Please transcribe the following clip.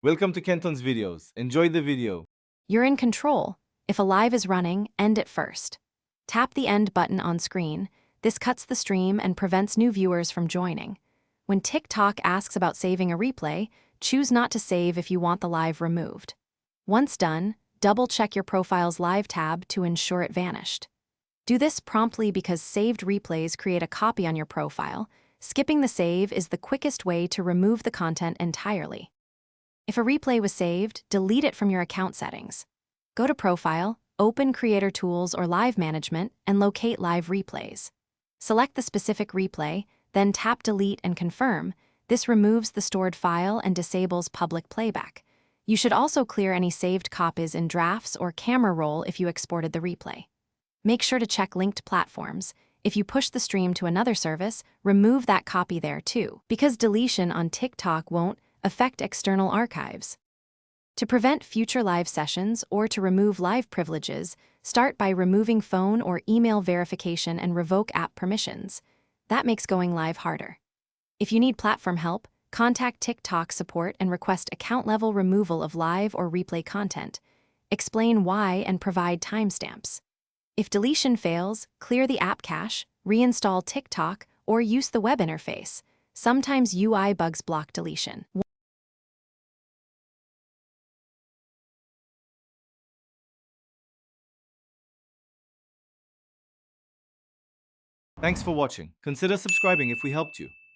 Welcome to Kenton's videos. Enjoy the video. You're in control. If a live is running, end it first. Tap the end button on screen. This cuts the stream and prevents new viewers from joining. When TikTok asks about saving a replay, choose not to save if you want the live removed. Once done, double-check your profile's live tab to ensure it vanished. Do this promptly because saved replays create a copy on your profile. Skipping the save is the quickest way to remove the content entirely. If a replay was saved, delete it from your account settings. Go to Profile, open Creator Tools or Live Management, and locate Live Replays. Select the specific replay, then tap Delete and confirm. This removes the stored file and disables public playback. You should also clear any saved copies in drafts or camera roll if you exported the replay. Make sure to check linked platforms. If you push the stream to another service, remove that copy there too, because deletion on TikTok won't affect external archives. To prevent future live sessions or to remove live privileges, start by removing phone or email verification and revoke app permissions. That makes going live harder. If you need platform help, contact TikTok support and request account-level removal of live or replay content. Explain why and provide timestamps. If deletion fails, clear the app cache, reinstall TikTok, or use the web interface. Sometimes UI bugs block deletion. Thanks for watching. Consider subscribing if we helped you.